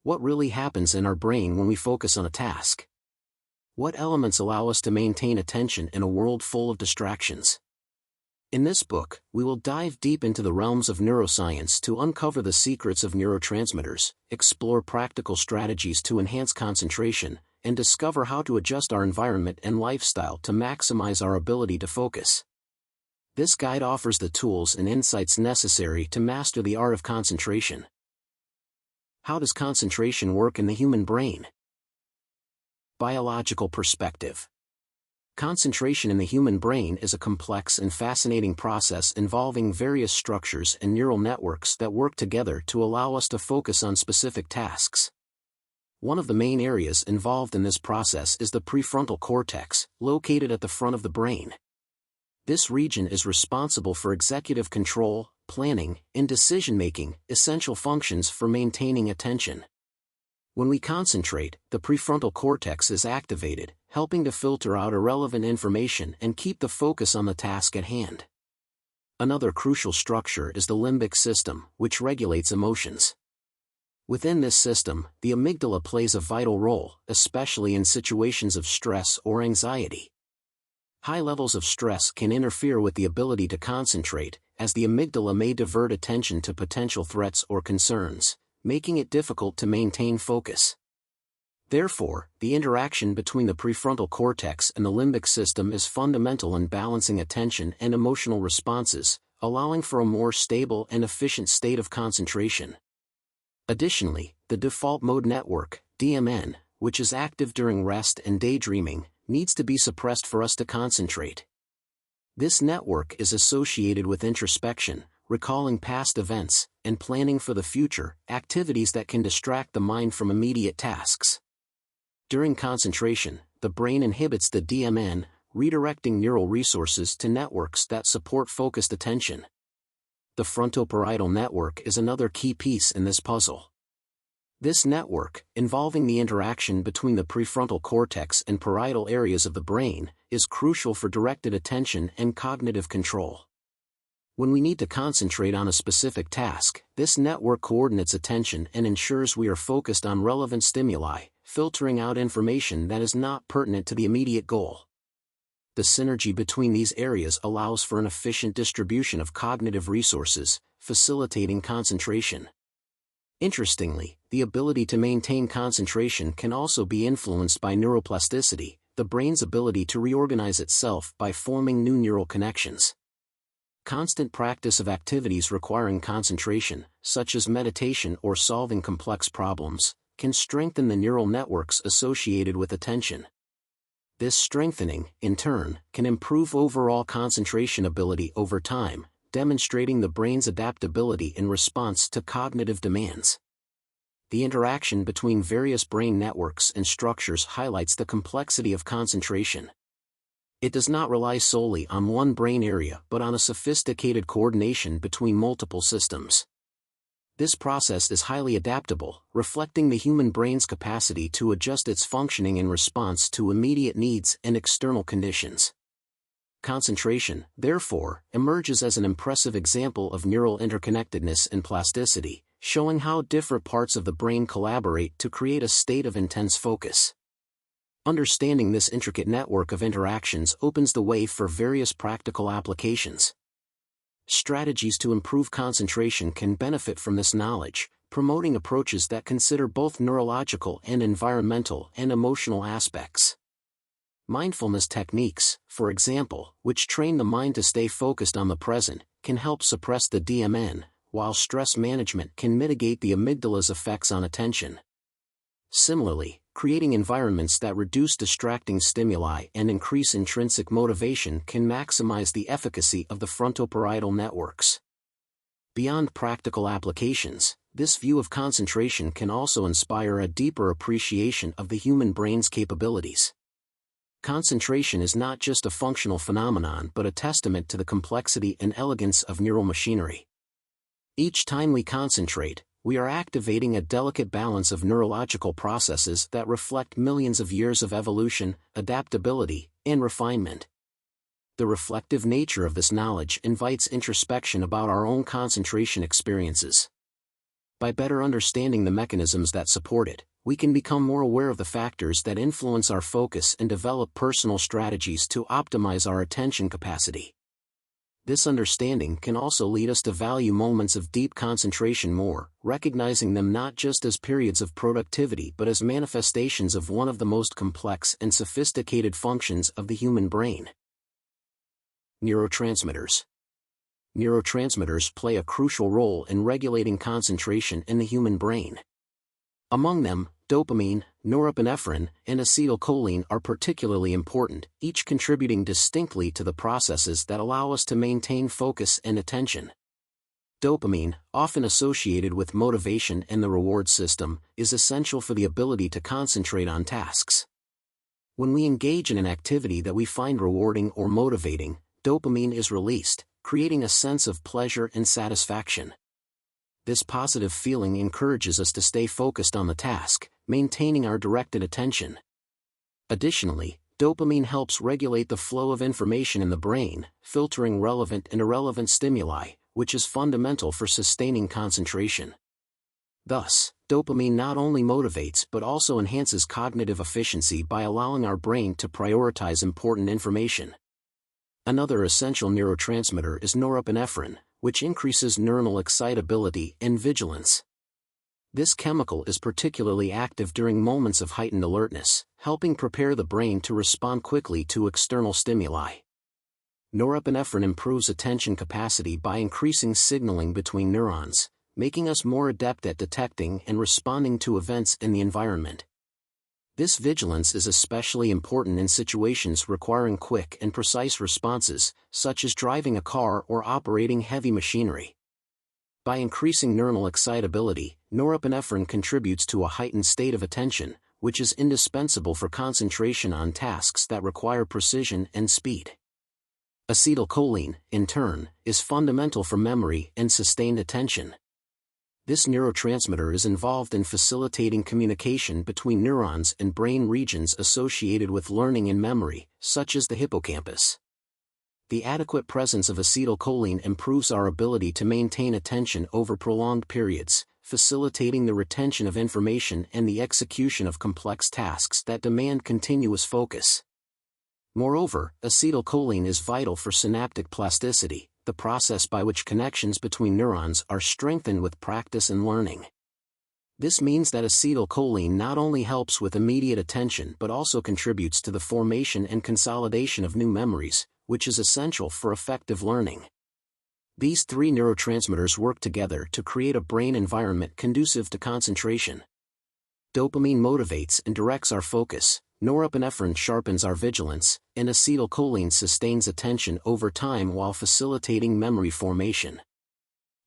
What really happens in our brain when we focus on a task? What elements allow us to maintain attention in a world full of distractions? In this book, we will dive deep into the realms of neuroscience to uncover the secrets of neurotransmitters, explore practical strategies to enhance concentration, and discover how to adjust our environment and lifestyle to maximize our ability to focus. This guide offers the tools and insights necessary to master the art of concentration. How does concentration work in the human brain? Biological perspective. Concentration in the human brain is a complex and fascinating process involving various structures and neural networks that work together to allow us to focus on specific tasks. One of the main areas involved in this process is the prefrontal cortex, located at the front of the brain. This region is responsible for executive control, planning, and decision-making, essential functions for maintaining attention. When we concentrate, the prefrontal cortex is activated, helping to filter out irrelevant information and keep the focus on the task at hand. Another crucial structure is the limbic system, which regulates emotions. Within this system, the amygdala plays a vital role, especially in situations of stress or anxiety. High levels of stress can interfere with the ability to concentrate, as the amygdala may divert attention to potential threats or concerns, making it difficult to maintain focus. Therefore, the interaction between the prefrontal cortex and the limbic system is fundamental in balancing attention and emotional responses, allowing for a more stable and efficient state of concentration. Additionally, the default mode network, DMN, which is active during rest and daydreaming, needs to be suppressed for us to concentrate. This network is associated with introspection, recalling past events, and planning for the future, activities that can distract the mind from immediate tasks. During concentration, the brain inhibits the DMN, redirecting neural resources to networks that support focused attention. The frontoparietal network is another key piece in this puzzle. This network, involving the interaction between the prefrontal cortex and parietal areas of the brain, is crucial for directed attention and cognitive control. When we need to concentrate on a specific task, this network coordinates attention and ensures we are focused on relevant stimuli, filtering out information that is not pertinent to the immediate goal. The synergy between these areas allows for an efficient distribution of cognitive resources, facilitating concentration. Interestingly, the ability to maintain concentration can also be influenced by neuroplasticity, the brain's ability to reorganize itself by forming new neural connections. Constant practice of activities requiring concentration, such as meditation or solving complex problems, can strengthen the neural networks associated with attention. This strengthening, in turn, can improve overall concentration ability over time, demonstrating the brain's adaptability in response to cognitive demands. The interaction between various brain networks and structures highlights the complexity of concentration. It does not rely solely on one brain area but on a sophisticated coordination between multiple systems. This process is highly adaptable, reflecting the human brain's capacity to adjust its functioning in response to immediate needs and external conditions. Concentration, therefore, emerges as an impressive example of neural interconnectedness and plasticity, showing how different parts of the brain collaborate to create a state of intense focus. Understanding this intricate network of interactions opens the way for various practical applications. Strategies to improve concentration can benefit from this knowledge, promoting approaches that consider both neurological and environmental and emotional aspects. Mindfulness techniques, for example, which train the mind to stay focused on the present, can help suppress the DMN, while stress management can mitigate the amygdala's effects on attention. Similarly, creating environments that reduce distracting stimuli and increase intrinsic motivation can maximize the efficacy of the frontoparietal networks. Beyond practical applications, this view of concentration can also inspire a deeper appreciation of the human brain's capabilities. Concentration is not just a functional phenomenon but a testament to the complexity and elegance of neural machinery. Each time we concentrate, we are activating a delicate balance of neurological processes that reflect millions of years of evolution, adaptability, and refinement. The reflective nature of this knowledge invites introspection about our own concentration experiences. By better understanding the mechanisms that support it, we can become more aware of the factors that influence our focus and develop personal strategies to optimize our attention capacity. This understanding can also lead us to value moments of deep concentration more, recognizing them not just as periods of productivity but as manifestations of one of the most complex and sophisticated functions of the human brain. Neurotransmitters. Neurotransmitters play a crucial role in regulating concentration in the human brain. Among them, dopamine, norepinephrine, and acetylcholine are particularly important, each contributing distinctly to the processes that allow us to maintain focus and attention. Dopamine, often associated with motivation and the reward system, is essential for the ability to concentrate on tasks. When we engage in an activity that we find rewarding or motivating, dopamine is released, creating a sense of pleasure and satisfaction. This positive feeling encourages us to stay focused on the task, maintaining our directed attention. Additionally, dopamine helps regulate the flow of information in the brain, filtering relevant and irrelevant stimuli, which is fundamental for sustaining concentration. Thus, dopamine not only motivates but also enhances cognitive efficiency by allowing our brain to prioritize important information. Another essential neurotransmitter is norepinephrine, which increases neuronal excitability and vigilance. This chemical is particularly active during moments of heightened alertness, helping prepare the brain to respond quickly to external stimuli. Norepinephrine improves attention capacity by increasing signaling between neurons, making us more adept at detecting and responding to events in the environment. This vigilance is especially important in situations requiring quick and precise responses, such as driving a car or operating heavy machinery. By increasing neuronal excitability, norepinephrine contributes to a heightened state of attention, which is indispensable for concentration on tasks that require precision and speed. Acetylcholine, in turn, is fundamental for memory and sustained attention. This neurotransmitter is involved in facilitating communication between neurons and brain regions associated with learning and memory, such as the hippocampus. The adequate presence of acetylcholine improves our ability to maintain attention over prolonged periods, facilitating the retention of information and the execution of complex tasks that demand continuous focus. Moreover, acetylcholine is vital for synaptic plasticity, the process by which connections between neurons are strengthened with practice and learning. This means that acetylcholine not only helps with immediate attention but also contributes to the formation and consolidation of new memories, which is essential for effective learning. These three neurotransmitters work together to create a brain environment conducive to concentration. Dopamine motivates and directs our focus, norepinephrine sharpens our vigilance, and acetylcholine sustains attention over time while facilitating memory formation.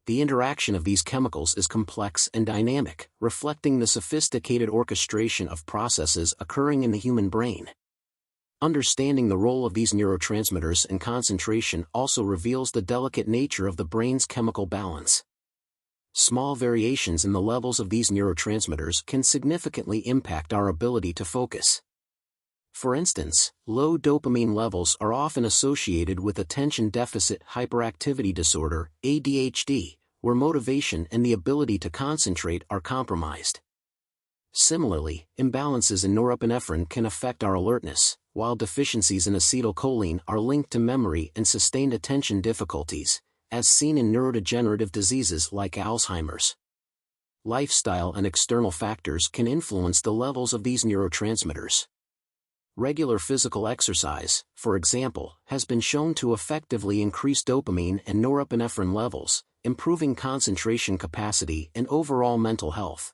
The interaction of these chemicals is complex and dynamic, reflecting the sophisticated orchestration of processes occurring in the human brain. Understanding the role of these neurotransmitters in concentration also reveals the delicate nature of the brain's chemical balance. Small variations in the levels of these neurotransmitters can significantly impact our ability to focus. For instance, low dopamine levels are often associated with attention deficit hyperactivity disorder, ADHD, where motivation and the ability to concentrate are compromised. Similarly, imbalances in norepinephrine can affect our alertness, while deficiencies in acetylcholine are linked to memory and sustained attention difficulties, as seen in neurodegenerative diseases like Alzheimer's. Lifestyle and external factors can influence the levels of these neurotransmitters. Regular physical exercise, for example, has been shown to effectively increase dopamine and norepinephrine levels, improving concentration capacity and overall mental health.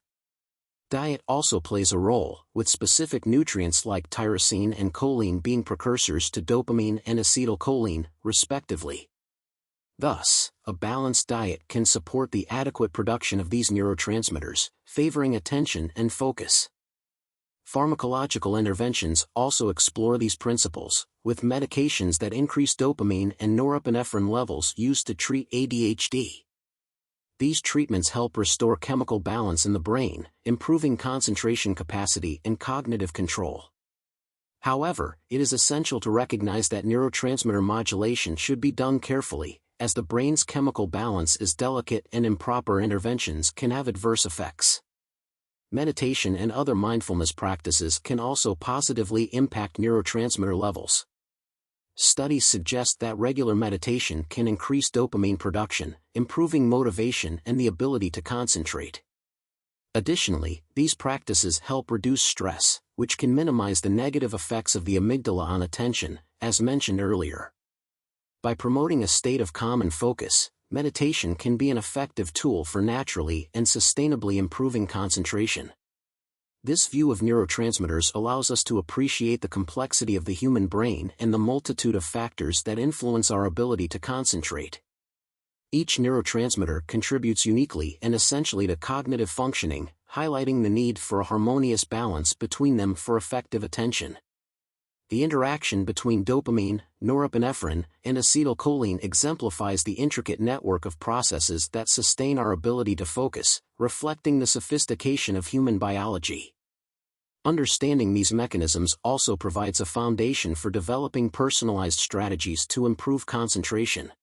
Diet also plays a role, with specific nutrients like tyrosine and choline being precursors to dopamine and acetylcholine, respectively. Thus, a balanced diet can support the adequate production of these neurotransmitters, favoring attention and focus. Pharmacological interventions also explore these principles, with medications that increase dopamine and norepinephrine levels used to treat ADHD. These treatments help restore chemical balance in the brain, improving concentration capacity and cognitive control. However, it is essential to recognize that neurotransmitter modulation should be done carefully, as the brain's chemical balance is delicate and improper interventions can have adverse effects. Meditation and other mindfulness practices can also positively impact neurotransmitter levels. Studies suggest that regular meditation can increase dopamine production, improving motivation and the ability to concentrate. Additionally, these practices help reduce stress, which can minimize the negative effects of the amygdala on attention, as mentioned earlier. By promoting a state of calm and focus, meditation can be an effective tool for naturally and sustainably improving concentration. This view of neurotransmitters allows us to appreciate the complexity of the human brain and the multitude of factors that influence our ability to concentrate. Each neurotransmitter contributes uniquely and essentially to cognitive functioning, highlighting the need for a harmonious balance between them for effective attention. The interaction between dopamine, norepinephrine, and acetylcholine exemplifies the intricate network of processes that sustain our ability to focus, reflecting the sophistication of human biology. Understanding these mechanisms also provides a foundation for developing personalized strategies to improve concentration.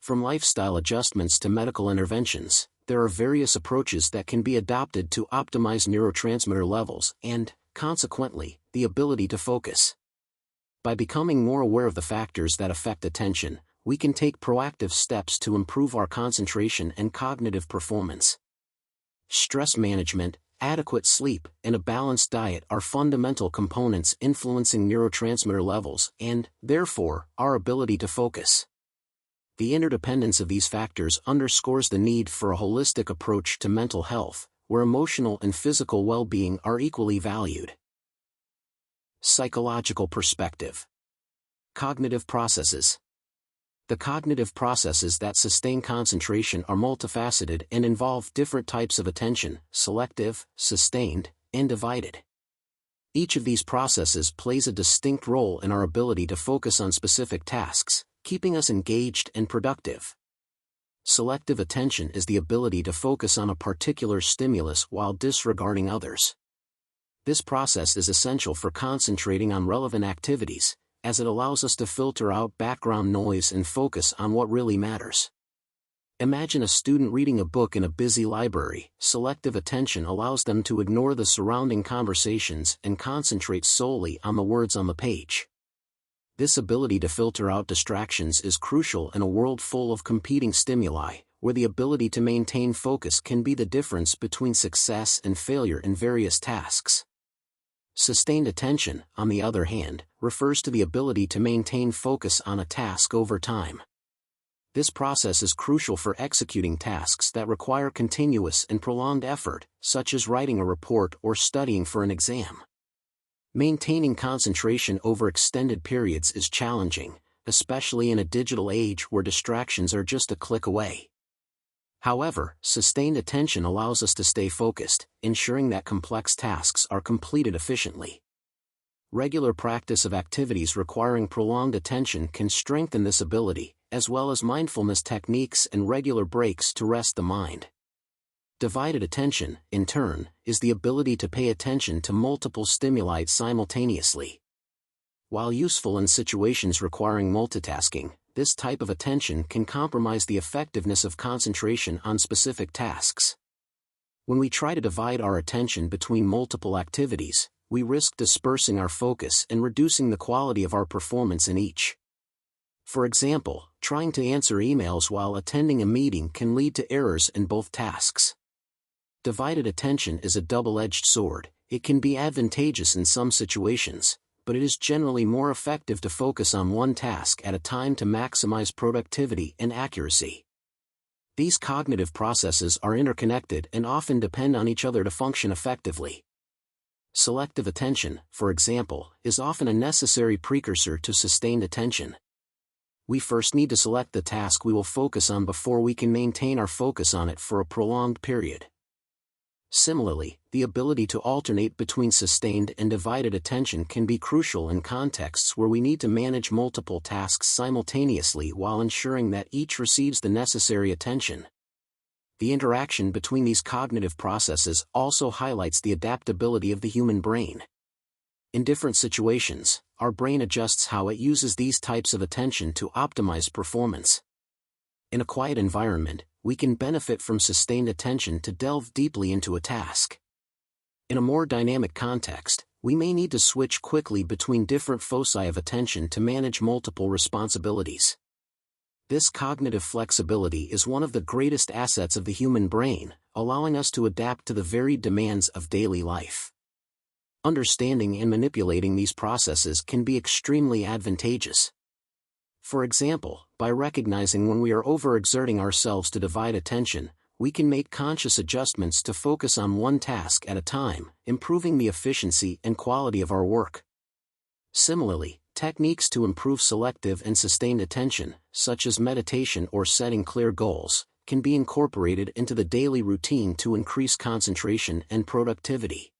From lifestyle adjustments to medical interventions, there are various approaches that can be adopted to optimize neurotransmitter levels and, consequently, the ability to focus. By becoming more aware of the factors that affect attention, we can take proactive steps to improve our concentration and cognitive performance. Stress management, adequate sleep, and a balanced diet are fundamental components influencing neurotransmitter levels and, therefore, our ability to focus. The interdependence of these factors underscores the need for a holistic approach to mental health, where emotional and physical well-being are equally valued. Psychological perspective. Cognitive processes. The cognitive processes that sustain concentration are multifaceted and involve different types of attention: selective, sustained, and divided. Each of these processes plays a distinct role in our ability to focus on specific tasks, keeping us engaged and productive. Selective attention is the ability to focus on a particular stimulus while disregarding others. This process is essential for concentrating on relevant activities, as it allows us to filter out background noise and focus on what really matters. Imagine a student reading a book in a busy library. Selective attention allows them to ignore the surrounding conversations and concentrate solely on the words on the page. This ability to filter out distractions is crucial in a world full of competing stimuli, where the ability to maintain focus can be the difference between success and failure in various tasks. Sustained attention, on the other hand, refers to the ability to maintain focus on a task over time. This process is crucial for executing tasks that require continuous and prolonged effort, such as writing a report or studying for an exam. Maintaining concentration over extended periods is challenging, especially in a digital age where distractions are just a click away. However, sustained attention allows us to stay focused, ensuring that complex tasks are completed efficiently. Regular practice of activities requiring prolonged attention can strengthen this ability, as well as mindfulness techniques and regular breaks to rest the mind. Divided attention, in turn, is the ability to pay attention to multiple stimuli simultaneously. While useful in situations requiring multitasking, this type of attention can compromise the effectiveness of concentration on specific tasks. When we try to divide our attention between multiple activities, we risk dispersing our focus and reducing the quality of our performance in each. For example, trying to answer emails while attending a meeting can lead to errors in both tasks. Divided attention is a double-edged sword. It can be advantageous in some situations, but it is generally more effective to focus on one task at a time to maximize productivity and accuracy. These cognitive processes are interconnected and often depend on each other to function effectively. Selective attention, for example, is often a necessary precursor to sustained attention. We first need to select the task we will focus on before we can maintain our focus on it for a prolonged period. Similarly, the ability to alternate between sustained and divided attention can be crucial in contexts where we need to manage multiple tasks simultaneously while ensuring that each receives the necessary attention. The interaction between these cognitive processes also highlights the adaptability of the human brain. In different situations, our brain adjusts how it uses these types of attention to optimize performance. In a quiet environment, we can benefit from sustained attention to delve deeply into a task. In a more dynamic context, we may need to switch quickly between different foci of attention to manage multiple responsibilities. This cognitive flexibility is one of the greatest assets of the human brain, allowing us to adapt to the varied demands of daily life. Understanding and manipulating these processes can be extremely advantageous. For example, by recognizing when we are overexerting ourselves to divide attention, we can make conscious adjustments to focus on one task at a time, improving the efficiency and quality of our work. Similarly, techniques to improve selective and sustained attention, such as meditation or setting clear goals, can be incorporated into the daily routine to increase concentration and productivity.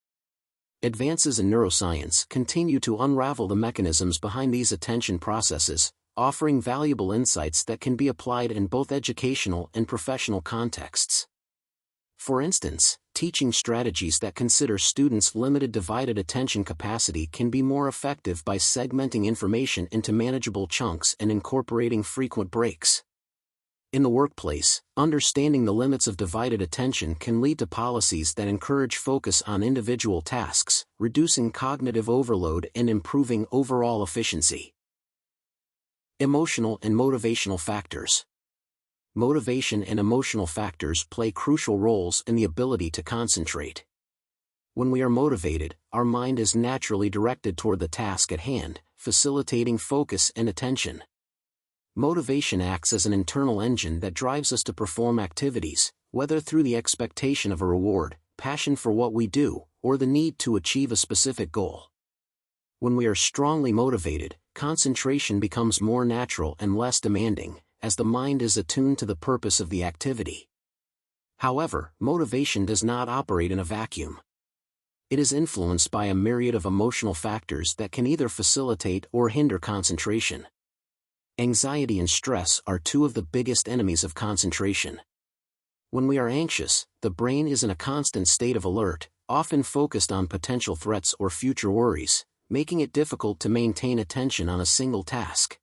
Advances in neuroscience continue to unravel the mechanisms behind these attention processes, offering valuable insights that can be applied in both educational and professional contexts. For instance, teaching strategies that consider students' limited divided attention capacity can be more effective by segmenting information into manageable chunks and incorporating frequent breaks. In the workplace, understanding the limits of divided attention can lead to policies that encourage focus on individual tasks, reducing cognitive overload and improving overall efficiency. Emotional and motivational factors. Motivation and emotional factors play crucial roles in the ability to concentrate. When we are motivated, our mind is naturally directed toward the task at hand, facilitating focus and attention. Motivation acts as an internal engine that drives us to perform activities, whether through the expectation of a reward, passion for what we do, or the need to achieve a specific goal. When we are strongly motivated, concentration becomes more natural and less demanding, as the mind is attuned to the purpose of the activity. However, motivation does not operate in a vacuum. It is influenced by a myriad of emotional factors that can either facilitate or hinder concentration. Anxiety and stress are two of the biggest enemies of concentration. When we are anxious, the brain is in a constant state of alert, often focused on potential threats or future worries, making it difficult to maintain attention on a single task.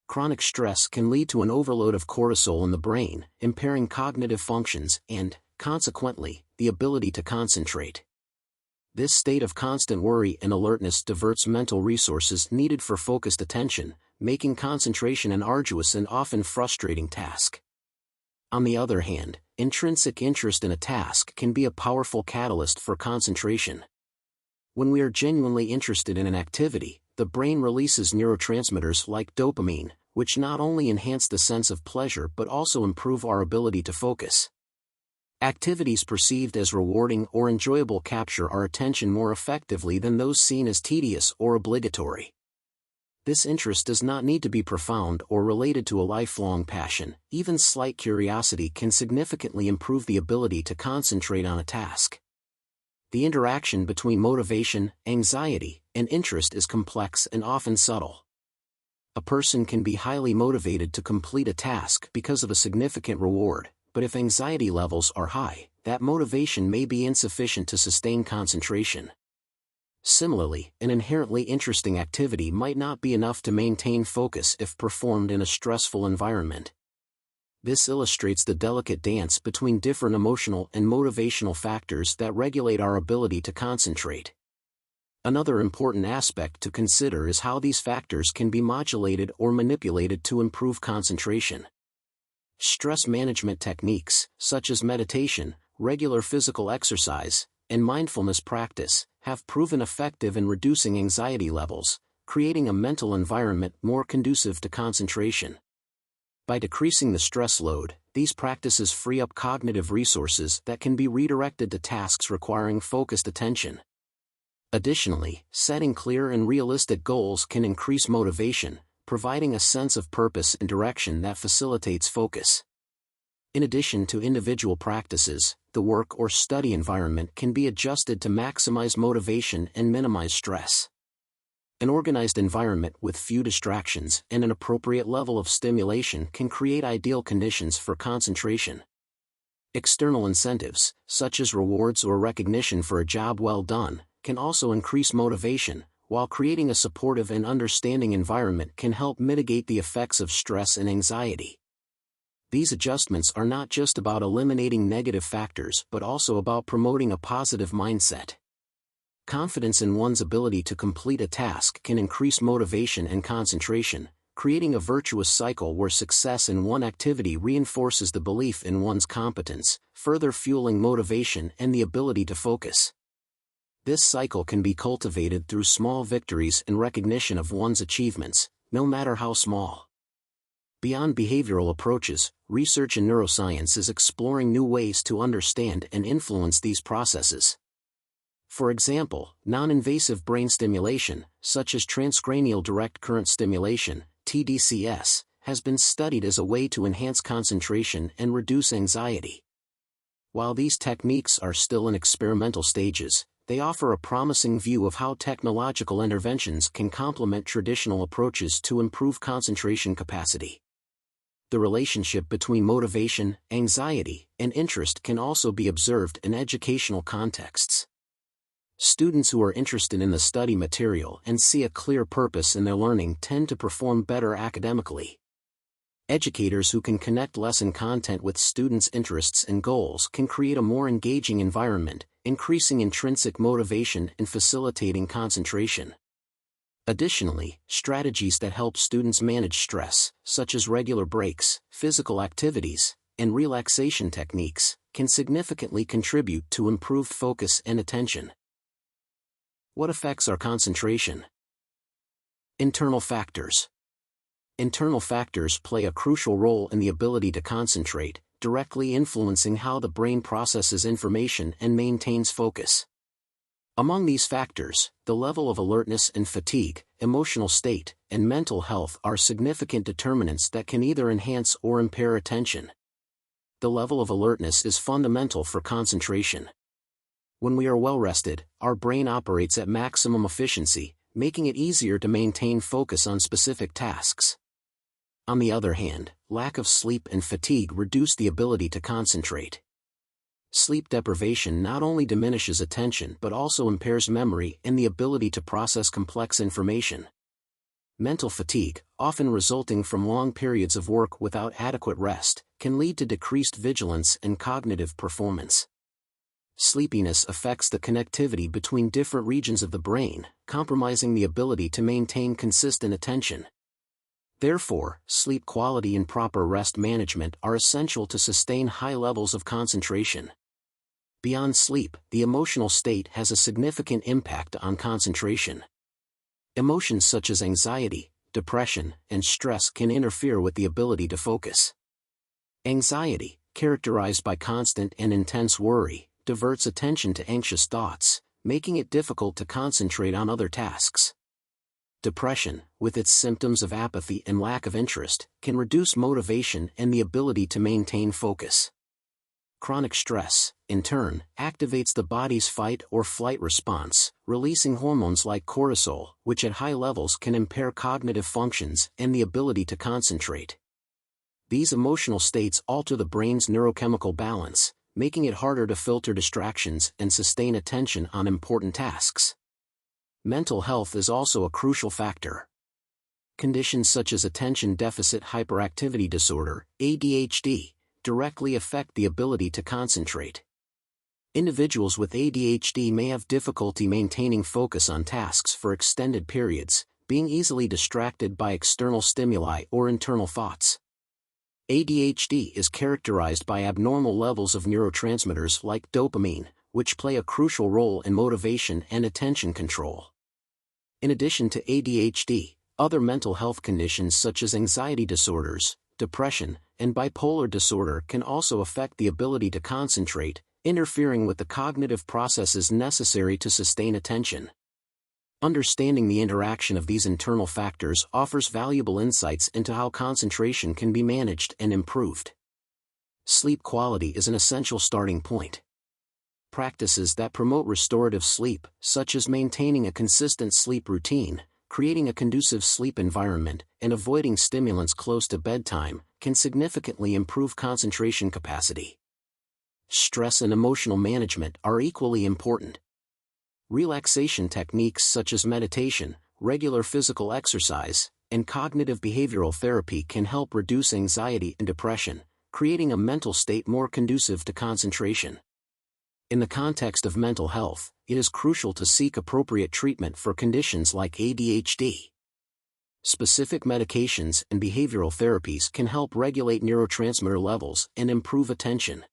Chronic stress can lead to an overload of cortisol in the brain, impairing cognitive functions and, consequently, the ability to concentrate. This state of constant worry and alertness diverts mental resources needed for focused attention, making concentration an arduous and often frustrating task. On the other hand, intrinsic interest in a task can be a powerful catalyst for concentration. When we are genuinely interested in an activity, the brain releases neurotransmitters like dopamine, which not only enhance the sense of pleasure but also improve our ability to focus. Activities perceived as rewarding or enjoyable capture our attention more effectively than those seen as tedious or obligatory. This interest does not need to be profound or related to a lifelong passion. Even slight curiosity can significantly improve the ability to concentrate on a task. The interaction between motivation, anxiety, and interest is complex and often subtle. A person can be highly motivated to complete a task because of a significant reward, but if anxiety levels are high, that motivation may be insufficient to sustain concentration. Similarly, an inherently interesting activity might not be enough to maintain focus if performed in a stressful environment. This illustrates the delicate dance between different emotional and motivational factors that regulate our ability to concentrate. Another important aspect to consider is how these factors can be modulated or manipulated to improve concentration. Stress management techniques, such as meditation, regular physical exercise, and mindfulness practice, have proven effective in reducing anxiety levels, creating a mental environment more conducive to concentration. By decreasing the stress load, these practices free up cognitive resources that can be redirected to tasks requiring focused attention. Additionally, setting clear and realistic goals can increase motivation, providing a sense of purpose and direction that facilitates focus. In addition to individual practices, the work or study environment can be adjusted to maximize motivation and minimize stress. An organized environment with few distractions and an appropriate level of stimulation can create ideal conditions for concentration. External incentives, such as rewards or recognition for a job well done, can also increase motivation, while creating a supportive and understanding environment can help mitigate the effects of stress and anxiety. These adjustments are not just about eliminating negative factors but also about promoting a positive mindset. Confidence in one's ability to complete a task can increase motivation and concentration, creating a virtuous cycle where success in one activity reinforces the belief in one's competence, further fueling motivation and the ability to focus. This cycle can be cultivated through small victories and recognition of one's achievements, no matter how small. Beyond behavioral approaches, research in neuroscience is exploring new ways to understand and influence these processes. For example, non-invasive brain stimulation, such as transcranial direct current stimulation, TDCS, has been studied as a way to enhance concentration and reduce anxiety. While these techniques are still in experimental stages, they offer a promising view of how technological interventions can complement traditional approaches to improve concentration capacity. The relationship between motivation, anxiety, and interest can also be observed in educational contexts. Students who are interested in the study material and see a clear purpose in their learning tend to perform better academically. Educators who can connect lesson content with students' interests and goals can create a more engaging environment, increasing intrinsic motivation and facilitating concentration. Additionally, strategies that help students manage stress, such as regular breaks, physical activities, and relaxation techniques, can significantly contribute to improved focus and attention. What affects our concentration? Internal factors. Internal factors play a crucial role in the ability to concentrate, directly influencing how the brain processes information and maintains focus. Among these factors, the level of alertness and fatigue, emotional state, and mental health are significant determinants that can either enhance or impair attention. The level of alertness is fundamental for concentration. When we are well rested, our brain operates at maximum efficiency, making it easier to maintain focus on specific tasks. On the other hand, lack of sleep and fatigue reduce the ability to concentrate. Sleep deprivation not only diminishes attention but also impairs memory and the ability to process complex information. Mental fatigue, often resulting from long periods of work without adequate rest, can lead to decreased vigilance and cognitive performance. Sleepiness affects the connectivity between different regions of the brain, compromising the ability to maintain consistent attention. Therefore, sleep quality and proper rest management are essential to sustain high levels of concentration. Beyond sleep, the emotional state has a significant impact on concentration. Emotions such as anxiety, depression, and stress can interfere with the ability to focus. Anxiety, characterized by constant and intense worry, diverts attention to anxious thoughts, making it difficult to concentrate on other tasks. Depression, with its symptoms of apathy and lack of interest, can reduce motivation and the ability to maintain focus. Chronic stress, in turn, activates the body's fight or flight response, releasing hormones like cortisol, which at high levels can impair cognitive functions and the ability to concentrate. These emotional states alter the brain's neurochemical balance, making it harder to filter distractions and sustain attention on important tasks. Mental health is also a crucial factor. Conditions such as attention deficit hyperactivity disorder, ADHD, directly affect the ability to concentrate. Individuals with ADHD may have difficulty maintaining focus on tasks for extended periods, being easily distracted by external stimuli or internal thoughts. ADHD is characterized by abnormal levels of neurotransmitters like dopamine, which play a crucial role in motivation and attention control. In addition to ADHD, other mental health conditions such as anxiety disorders, depression, and bipolar disorder can also affect the ability to concentrate, interfering with the cognitive processes necessary to sustain attention. Understanding the interaction of these internal factors offers valuable insights into how concentration can be managed and improved. Sleep quality is an essential starting point. Practices that promote restorative sleep, such as maintaining a consistent sleep routine, creating a conducive sleep environment, and avoiding stimulants close to bedtime, can significantly improve concentration capacity. Stress and emotional management are equally important. Relaxation techniques such as meditation, regular physical exercise, and cognitive behavioral therapy can help reduce anxiety and depression, creating a mental state more conducive to concentration. In the context of mental health, it is crucial to seek appropriate treatment for conditions like ADHD. Specific medications and behavioral therapies can help regulate neurotransmitter levels and improve attention.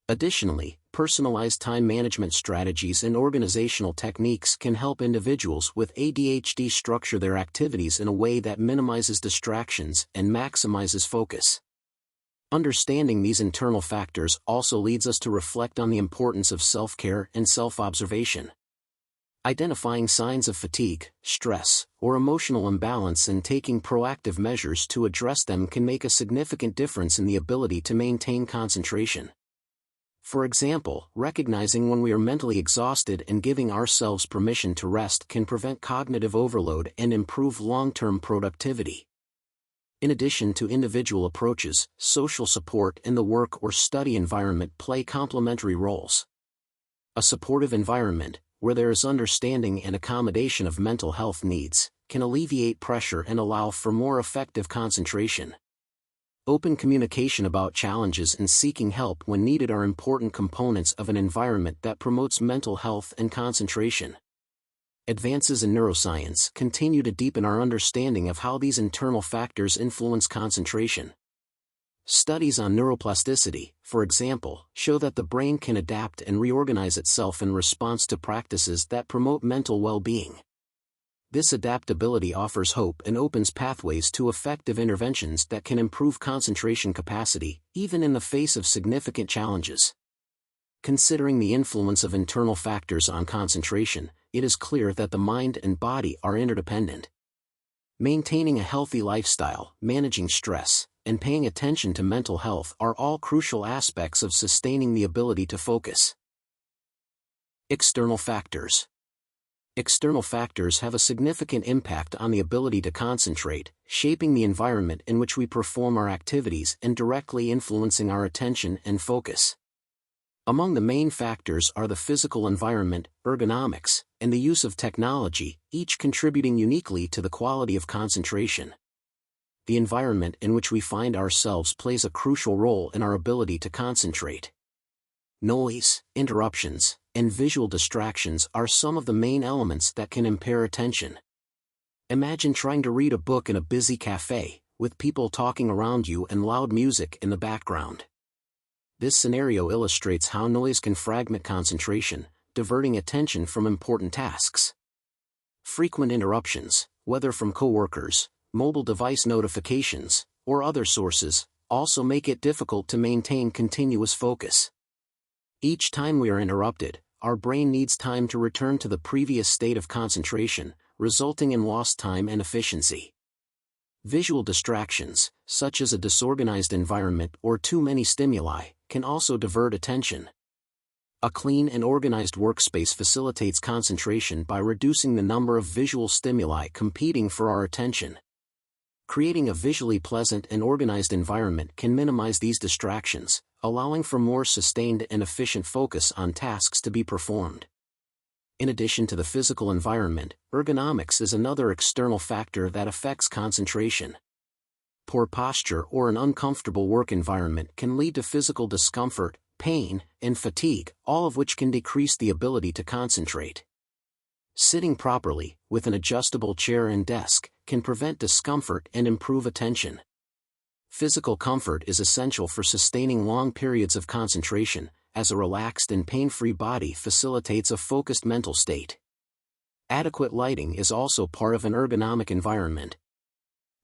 Additionally, personalized time management strategies and organizational techniques can help individuals with ADHD structure their activities in a way that minimizes distractions and maximizes focus. Understanding these internal factors also leads us to reflect on the importance of self-care and self-observation. Identifying signs of fatigue, stress, or emotional imbalance and taking proactive measures to address them can make a significant difference in the ability to maintain concentration. For example, recognizing when we are mentally exhausted and giving ourselves permission to rest can prevent cognitive overload and improve long-term productivity. In addition to individual approaches, social support and the work or study environment play complementary roles. A supportive environment, where there is understanding and accommodation of mental health needs, can alleviate pressure and allow for more effective concentration. Open communication about challenges and seeking help when needed are important components of an environment that promotes mental health and concentration. Advances in neuroscience continue to deepen our understanding of how these internal factors influence concentration. Studies on neuroplasticity, for example, show that the brain can adapt and reorganize itself in response to practices that promote mental well-being. This adaptability offers hope and opens pathways to effective interventions that can improve concentration capacity, even in the face of significant challenges. Considering the influence of internal factors on concentration, it is clear that the mind and body are interdependent. Maintaining a healthy lifestyle, managing stress, and paying attention to mental health are all crucial aspects of sustaining the ability to focus. External factors. External factors have a significant impact on the ability to concentrate, shaping the environment in which we perform our activities and directly influencing our attention and focus. Among the main factors are the physical environment, ergonomics, and the use of technology, each contributing uniquely to the quality of concentration. The environment in which we find ourselves plays a crucial role in our ability to concentrate. Noise, interruptions, and visual distractions are some of the main elements that can impair attention. Imagine trying to read a book in a busy cafe, with people talking around you and loud music in the background. This scenario illustrates how noise can fragment concentration, diverting attention from important tasks. Frequent interruptions, whether from coworkers, mobile device notifications, or other sources, also make it difficult to maintain continuous focus. Each time we are interrupted, our brain needs time to return to the previous state of concentration, resulting in lost time and efficiency. Visual distractions, such as a disorganized environment or too many stimuli, can also divert attention. A clean and organized workspace facilitates concentration by reducing the number of visual stimuli competing for our attention. Creating a visually pleasant and organized environment can minimize these distractions, allowing for more sustained and efficient focus on tasks to be performed. In addition to the physical environment, ergonomics is another external factor that affects concentration. Poor posture or an uncomfortable work environment can lead to physical discomfort, pain, and fatigue, all of which can decrease the ability to concentrate. Sitting properly, with an adjustable chair and desk, can prevent discomfort and improve attention. Physical comfort is essential for sustaining long periods of concentration, as a relaxed and pain-free body facilitates a focused mental state. Adequate lighting is also part of an ergonomic environment.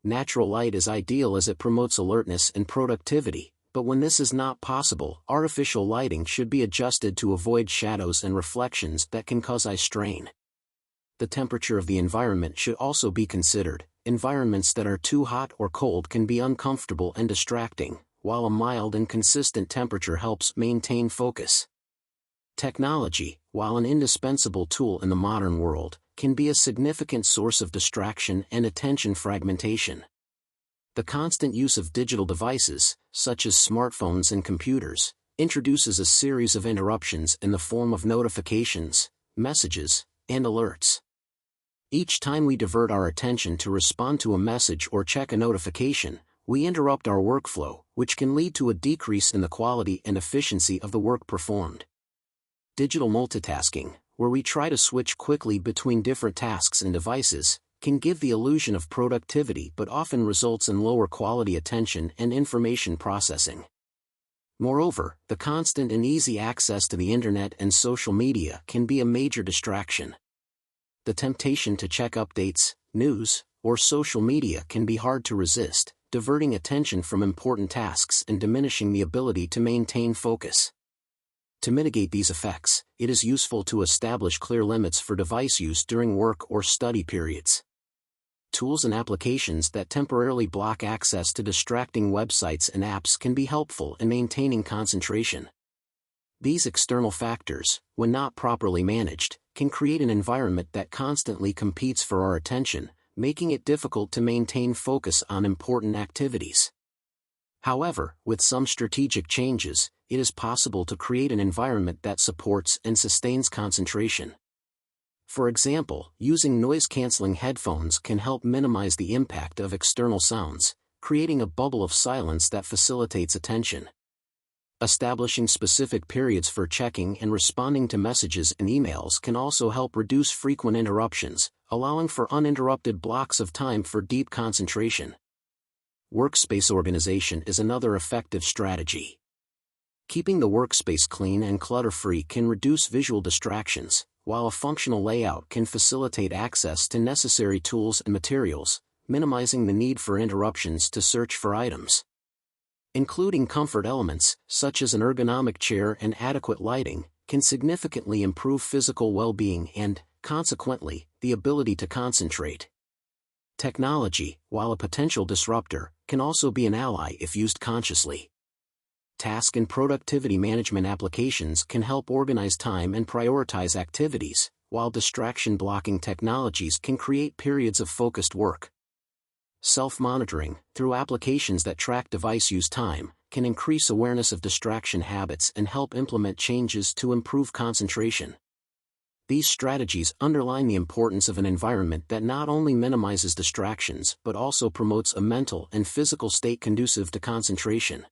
Natural light is ideal as it promotes alertness and productivity, but when this is not possible, artificial lighting should be adjusted to avoid shadows and reflections that can cause eye strain. The temperature of the environment should also be considered. Environments that are too hot or cold can be uncomfortable and distracting, while a mild and consistent temperature helps maintain focus. Technology, while an indispensable tool in the modern world, can be a significant source of distraction and attention fragmentation. The constant use of digital devices, such as smartphones and computers, introduces a series of interruptions in the form of notifications, messages, and alerts. Each time we divert our attention to respond to a message or check a notification, we interrupt our workflow, which can lead to a decrease in the quality and efficiency of the work performed. Digital multitasking, where we try to switch quickly between different tasks and devices, can give the illusion of productivity but often results in lower quality attention and information processing. Moreover, the constant and easy access to the internet and social media can be a major distraction. The temptation to check updates, news, or social media can be hard to resist, diverting attention from important tasks and diminishing the ability to maintain focus. To mitigate these effects, it is useful to establish clear limits for device use during work or study periods. Tools and applications that temporarily block access to distracting websites and apps can be helpful in maintaining concentration. These external factors, when not properly managed, can create an environment that constantly competes for our attention, making it difficult to maintain focus on important activities. However, with some strategic changes, it is possible to create an environment that supports and sustains concentration. For example, using noise-canceling headphones can help minimize the impact of external sounds, creating a bubble of silence that facilitates attention. Establishing specific periods for checking and responding to messages and emails can also help reduce frequent interruptions, allowing for uninterrupted blocks of time for deep concentration. Workspace organization is another effective strategy. Keeping the workspace clean and clutter-free can reduce visual distractions, while a functional layout can facilitate access to necessary tools and materials, minimizing the need for interruptions to search for items. Including comfort elements, such as an ergonomic chair and adequate lighting, can significantly improve physical well-being and, consequently, the ability to concentrate. Technology, while a potential disruptor, can also be an ally if used consciously. Task and productivity management applications can help organize time and prioritize activities, while distraction-blocking technologies can create periods of focused work. Self-monitoring, through applications that track device use time, can increase awareness of distraction habits and help implement changes to improve concentration. These strategies underline the importance of an environment that not only minimizes distractions but also promotes a mental and physical state conducive to concentration.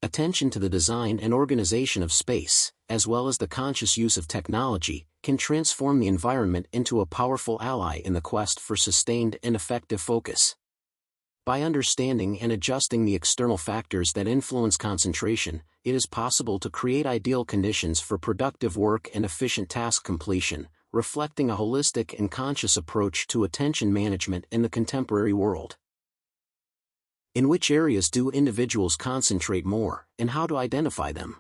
Attention to the design and organization of space, as well as the conscious use of technology, can transform the environment into a powerful ally in the quest for sustained and effective focus. By understanding and adjusting the external factors that influence concentration, it is possible to create ideal conditions for productive work and efficient task completion, reflecting a holistic and conscious approach to attention management in the contemporary world. In which areas do individuals concentrate more, and how to identify them?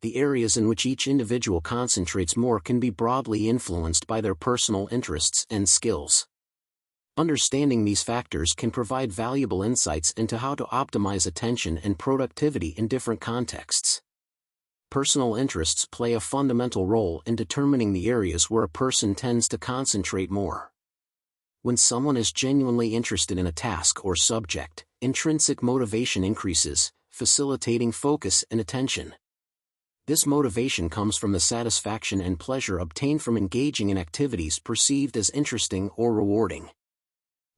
The areas in which each individual concentrates more can be broadly influenced by their personal interests and skills. Understanding these factors can provide valuable insights into how to optimize attention and productivity in different contexts. Personal interests play a fundamental role in determining the areas where a person tends to concentrate more. When someone is genuinely interested in a task or subject, intrinsic motivation increases, facilitating focus and attention. This motivation comes from the satisfaction and pleasure obtained from engaging in activities perceived as interesting or rewarding.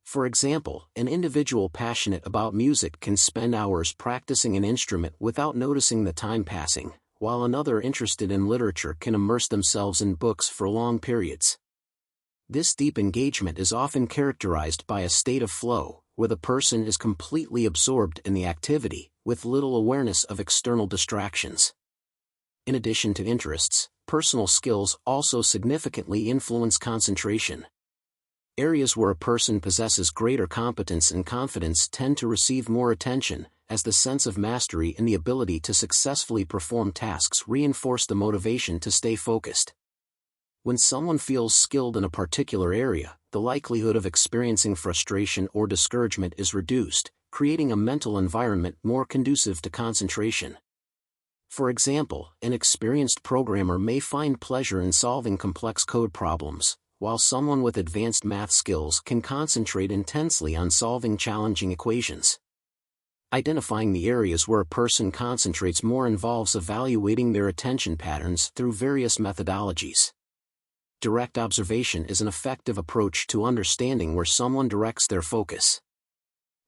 For example, an individual passionate about music can spend hours practicing an instrument without noticing the time passing, while another interested in literature can immerse themselves in books for long periods. This deep engagement is often characterized by a state of flow, where the person is completely absorbed in the activity, with little awareness of external distractions. In addition to interests, personal skills also significantly influence concentration. Areas where a person possesses greater competence and confidence tend to receive more attention, as the sense of mastery and the ability to successfully perform tasks reinforce the motivation to stay focused. When someone feels skilled in a particular area, the likelihood of experiencing frustration or discouragement is reduced, creating a mental environment more conducive to concentration. For example, an experienced programmer may find pleasure in solving complex code problems, while someone with advanced math skills can concentrate intensely on solving challenging equations. Identifying the areas where a person concentrates more involves evaluating their attention patterns through various methodologies. Direct observation is an effective approach to understanding where someone directs their focus.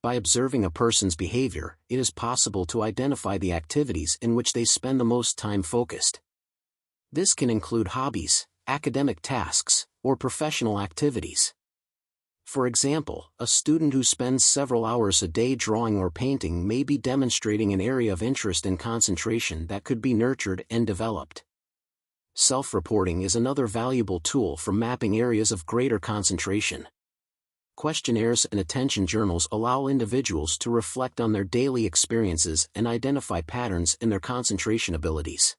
By observing a person's behavior, it is possible to identify the activities in which they spend the most time focused. This can include hobbies, academic tasks, or professional activities. For example, a student who spends several hours a day drawing or painting may be demonstrating an area of interest and concentration that could be nurtured and developed. Self-reporting is another valuable tool for mapping areas of greater concentration. Questionnaires and attention journals allow individuals to reflect on their daily experiences and identify patterns in their concentration abilities.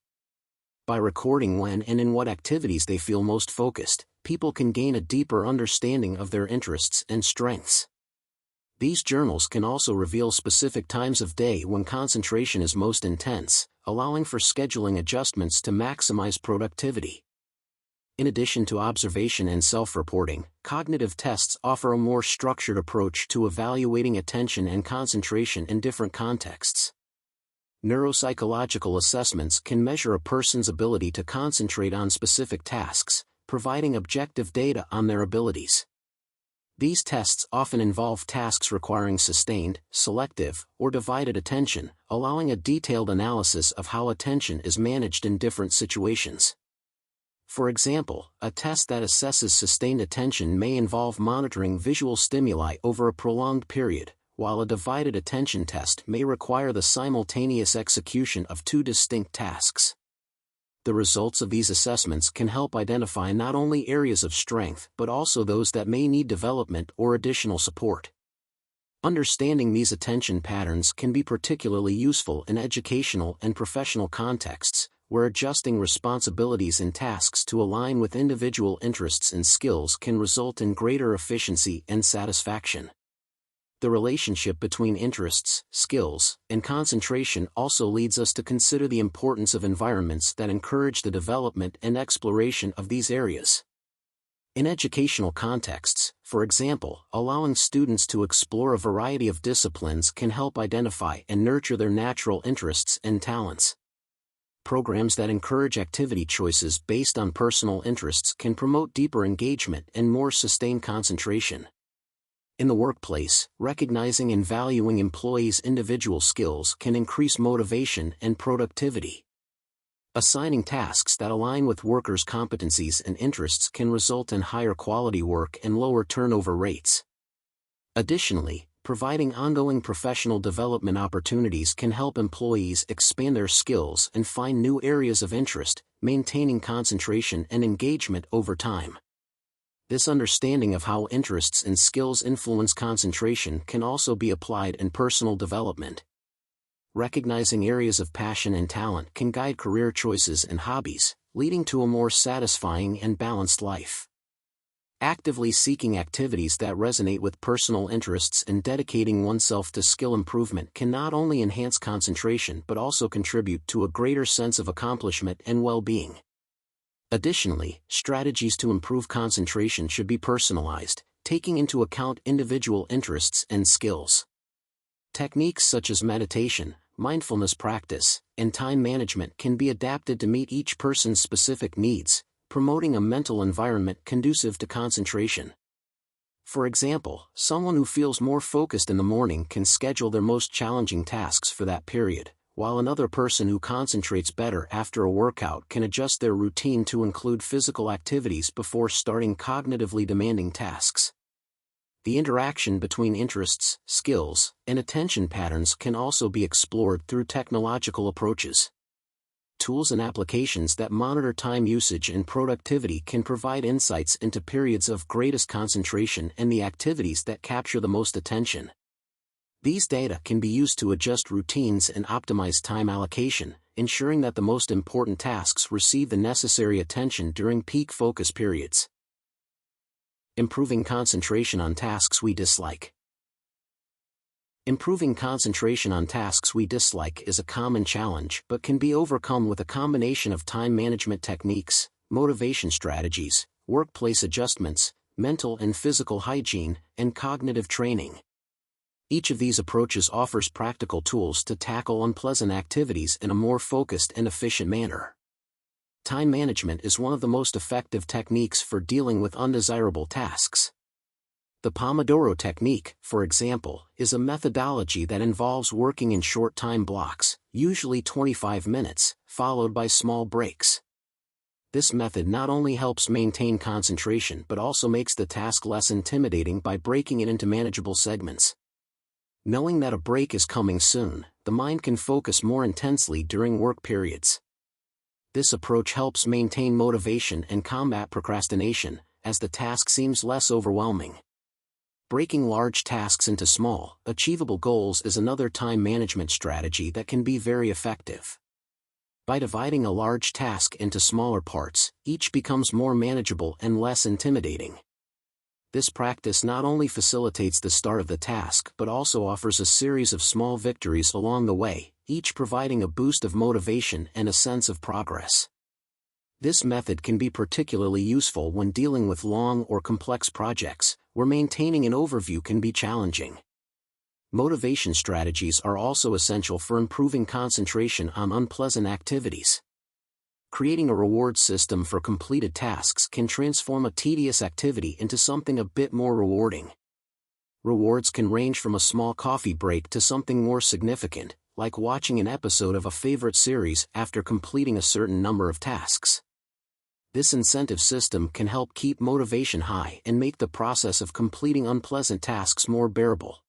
By recording when and in what activities they feel most focused, people can gain a deeper understanding of their interests and strengths. These journals can also reveal specific times of day when concentration is most intense, allowing for scheduling adjustments to maximize productivity. In addition to observation and self-reporting, cognitive tests offer a more structured approach to evaluating attention and concentration in different contexts. Neuropsychological assessments can measure a person's ability to concentrate on specific tasks, providing objective data on their abilities. These tests often involve tasks requiring sustained, selective, or divided attention, allowing a detailed analysis of how attention is managed in different situations. For example, a test that assesses sustained attention may involve monitoring visual stimuli over a prolonged period, while a divided attention test may require the simultaneous execution of two distinct tasks. The results of these assessments can help identify not only areas of strength but also those that may need development or additional support. Understanding these attention patterns can be particularly useful in educational and professional contexts, where adjusting responsibilities and tasks to align with individual interests and skills can result in greater efficiency and satisfaction. The relationship between interests, skills, and concentration also leads us to consider the importance of environments that encourage the development and exploration of these areas. In educational contexts, for example, allowing students to explore a variety of disciplines can help identify and nurture their natural interests and talents. Programs that encourage activity choices based on personal interests can promote deeper engagement and more sustained concentration. In the workplace, recognizing and valuing employees' individual skills can increase motivation and productivity. Assigning tasks that align with workers' competencies and interests can result in higher quality work and lower turnover rates. Additionally, providing ongoing professional development opportunities can help employees expand their skills and find new areas of interest, maintaining concentration and engagement over time. This understanding of how interests and skills influence concentration can also be applied in personal development. Recognizing areas of passion and talent can guide career choices and hobbies, leading to a more satisfying and balanced life. Actively seeking activities that resonate with personal interests and dedicating oneself to skill improvement can not only enhance concentration but also contribute to a greater sense of accomplishment and well-being. Additionally, strategies to improve concentration should be personalized, taking into account individual interests and skills. Techniques such as meditation, mindfulness practice, and time management can be adapted to meet each person's specific needs, promoting a mental environment conducive to concentration. For example, someone who feels more focused in the morning can schedule their most challenging tasks for that period, while another person who concentrates better after a workout can adjust their routine to include physical activities before starting cognitively demanding tasks. The interaction between interests, skills, and attention patterns can also be explored through technological approaches. Tools and applications that monitor time usage and productivity can provide insights into periods of greatest concentration and the activities that capture the most attention. These data can be used to adjust routines and optimize time allocation, ensuring that the most important tasks receive the necessary attention during peak focus periods. Improving concentration on tasks we dislike. Improving concentration on tasks we dislike is a common challenge but can be overcome with a combination of time management techniques, motivation strategies, workplace adjustments, mental and physical hygiene, and cognitive training. Each of these approaches offers practical tools to tackle unpleasant activities in a more focused and efficient manner. Time management is one of the most effective techniques for dealing with undesirable tasks. The Pomodoro technique, for example, is a methodology that involves working in short time blocks, usually 25 minutes, followed by small breaks. This method not only helps maintain concentration but also makes the task less intimidating by breaking it into manageable segments. Knowing that a break is coming soon, the mind can focus more intensely during work periods. This approach helps maintain motivation and combat procrastination, as the task seems less overwhelming. Breaking large tasks into small, achievable goals is another time management strategy that can be very effective. By dividing a large task into smaller parts, each becomes more manageable and less intimidating. This practice not only facilitates the start of the task but also offers a series of small victories along the way, each providing a boost of motivation and a sense of progress. This method can be particularly useful when dealing with long or complex projects, where maintaining an overview can be challenging. Motivation strategies are also essential for improving concentration on unpleasant activities. Creating a reward system for completed tasks can transform a tedious activity into something a bit more rewarding. Rewards can range from a small coffee break to something more significant, like watching an episode of a favorite series after completing a certain number of tasks. This incentive system can help keep motivation high and make the process of completing unpleasant tasks more bearable.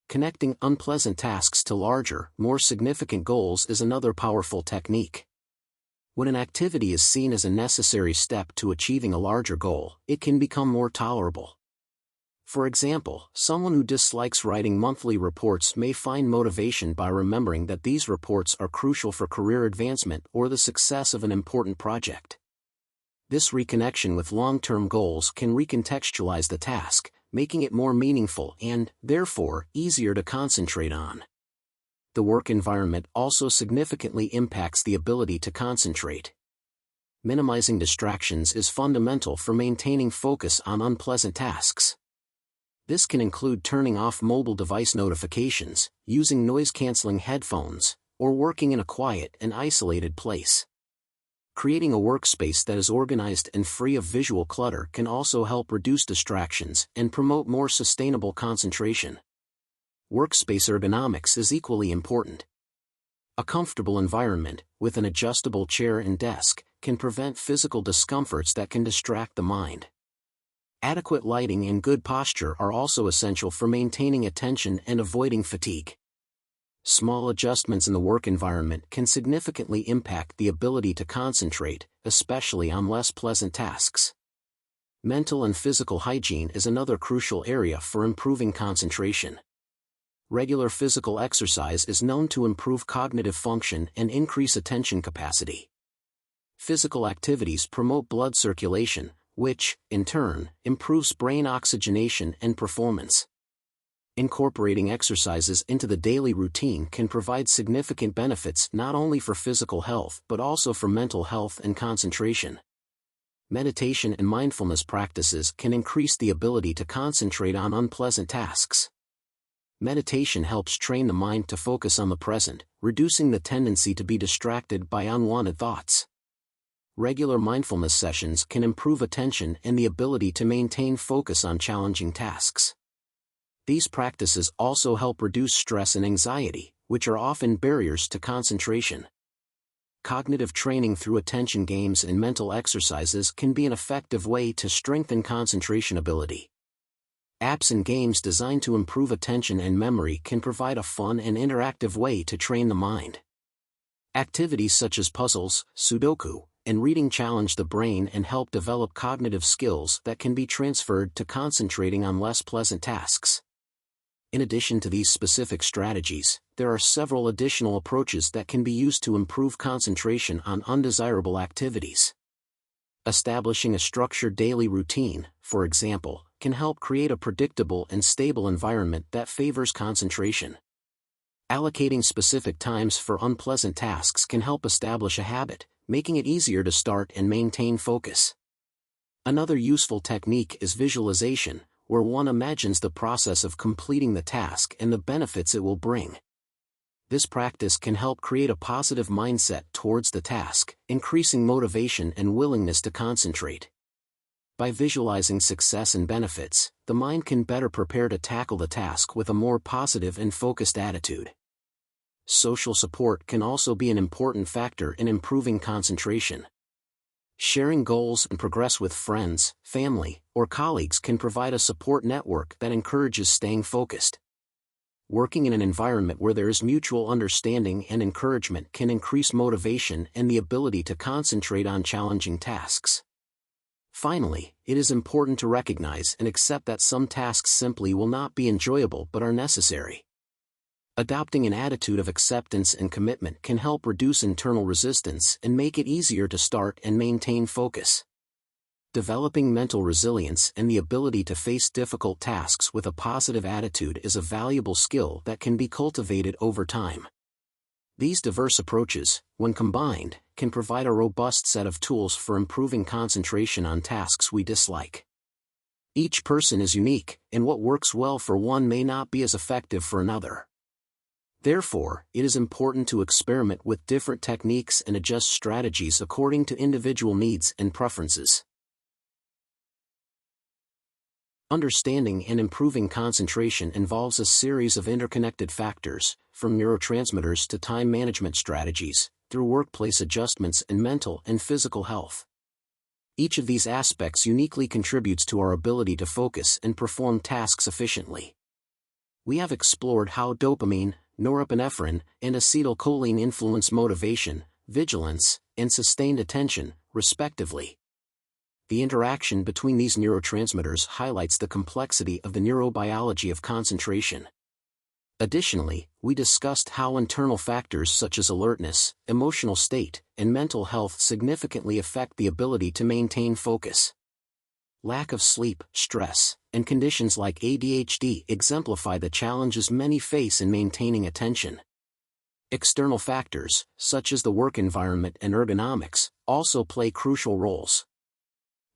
Connecting unpleasant tasks to larger, more significant goals is another powerful technique. When an activity is seen as a necessary step to achieving a larger goal, it can become more tolerable. For example, someone who dislikes writing monthly reports may find motivation by remembering that these reports are crucial for career advancement or the success of an important project. This reconnection with long-term goals can recontextualize the task, making it more meaningful and, therefore, easier to concentrate on. The work environment also significantly impacts the ability to concentrate. Minimizing distractions is fundamental for maintaining focus on unpleasant tasks. This can include turning off mobile device notifications, using noise-canceling headphones, or working in a quiet and isolated place. Creating a workspace that is organized and free of visual clutter can also help reduce distractions and promote more sustainable concentration. Workspace ergonomics is equally important. A comfortable environment, with an adjustable chair and desk, can prevent physical discomforts that can distract the mind. Adequate lighting and good posture are also essential for maintaining attention and avoiding fatigue. Small adjustments in the work environment can significantly impact the ability to concentrate, especially on less pleasant tasks. Mental and physical hygiene is another crucial area for improving concentration. Regular physical exercise is known to improve cognitive function and increase attention capacity. Physical activities promote blood circulation, which, in turn, improves brain oxygenation and performance. Incorporating exercises into the daily routine can provide significant benefits not only for physical health but also for mental health and concentration. Meditation and mindfulness practices can increase the ability to concentrate on unpleasant tasks. Meditation helps train the mind to focus on the present, reducing the tendency to be distracted by unwanted thoughts. Regular mindfulness sessions can improve attention and the ability to maintain focus on challenging tasks. These practices also help reduce stress and anxiety, which are often barriers to concentration. Cognitive training through attention games and mental exercises can be an effective way to strengthen concentration ability. Apps and games designed to improve attention and memory can provide a fun and interactive way to train the mind. Activities such as puzzles, Sudoku, and reading challenge the brain and help develop cognitive skills that can be transferred to concentrating on less pleasant tasks. In addition to these specific strategies, there are several additional approaches that can be used to improve concentration on undesirable activities. Establishing a structured daily routine, for example, can help create a predictable and stable environment that favors concentration. Allocating specific times for unpleasant tasks can help establish a habit, making it easier to start and maintain focus. Another useful technique is visualization, where one imagines the process of completing the task and the benefits it will bring. This practice can help create a positive mindset towards the task, increasing motivation and willingness to concentrate. By visualizing success and benefits, the mind can better prepare to tackle the task with a more positive and focused attitude. Social support can also be an important factor in improving concentration. Sharing goals and progress with friends, family, or colleagues can provide a support network that encourages staying focused. Working in an environment where there is mutual understanding and encouragement can increase motivation and the ability to concentrate on challenging tasks. Finally, it is important to recognize and accept that some tasks simply will not be enjoyable but are necessary. Adopting an attitude of acceptance and commitment can help reduce internal resistance and make it easier to start and maintain focus. Developing mental resilience and the ability to face difficult tasks with a positive attitude is a valuable skill that can be cultivated over time. These diverse approaches, when combined, can provide a robust set of tools for improving concentration on tasks we dislike. Each person is unique, and what works well for one may not be as effective for another. Therefore, it is important to experiment with different techniques and adjust strategies according to individual needs and preferences. Understanding and improving concentration involves a series of interconnected factors, from neurotransmitters to time management strategies, through workplace adjustments and mental and physical health. Each of these aspects uniquely contributes to our ability to focus and perform tasks efficiently. We have explored how dopamine, norepinephrine, and acetylcholine influence motivation, vigilance, and sustained attention, respectively. The interaction between these neurotransmitters highlights the complexity of the neurobiology of concentration. Additionally, we discussed how internal factors such as alertness, emotional state, and mental health significantly affect the ability to maintain focus. Lack of sleep, stress, and conditions like ADHD exemplify the challenges many face in maintaining attention. External factors, such as the work environment and ergonomics, also play crucial roles.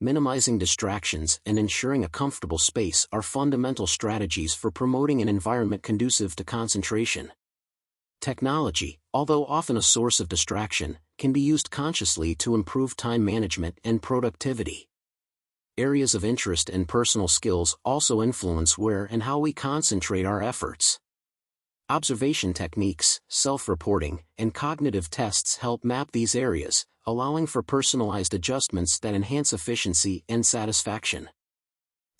Minimizing distractions and ensuring a comfortable space are fundamental strategies for promoting an environment conducive to concentration. Technology, although often a source of distraction, can be used consciously to improve time management and productivity. Areas of interest and personal skills also influence where and how we concentrate our efforts. Observation techniques, self-reporting, and cognitive tests help map these areas, allowing for personalized adjustments that enhance efficiency and satisfaction.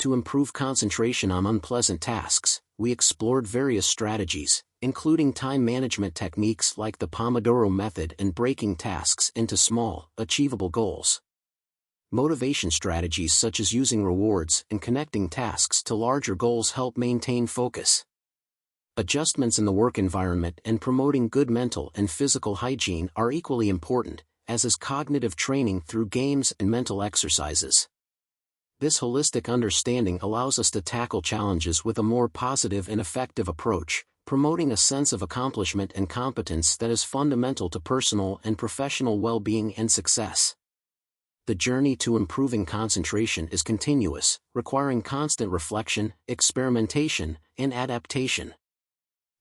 To improve concentration on unpleasant tasks, we explored various strategies, including time management techniques like the Pomodoro method and breaking tasks into small, achievable goals. Motivation strategies such as using rewards and connecting tasks to larger goals help maintain focus. Adjustments in the work environment and promoting good mental and physical hygiene are equally important, as is cognitive training through games and mental exercises. This holistic understanding allows us to tackle challenges with a more positive and effective approach, promoting a sense of accomplishment and competence that is fundamental to personal and professional well-being and success. The journey to improving concentration is continuous, requiring constant reflection, experimentation, and adaptation.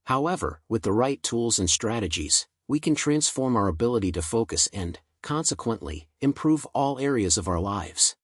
However, with the right tools and strategies, we can transform our ability to focus and, consequently, improve all areas of our lives.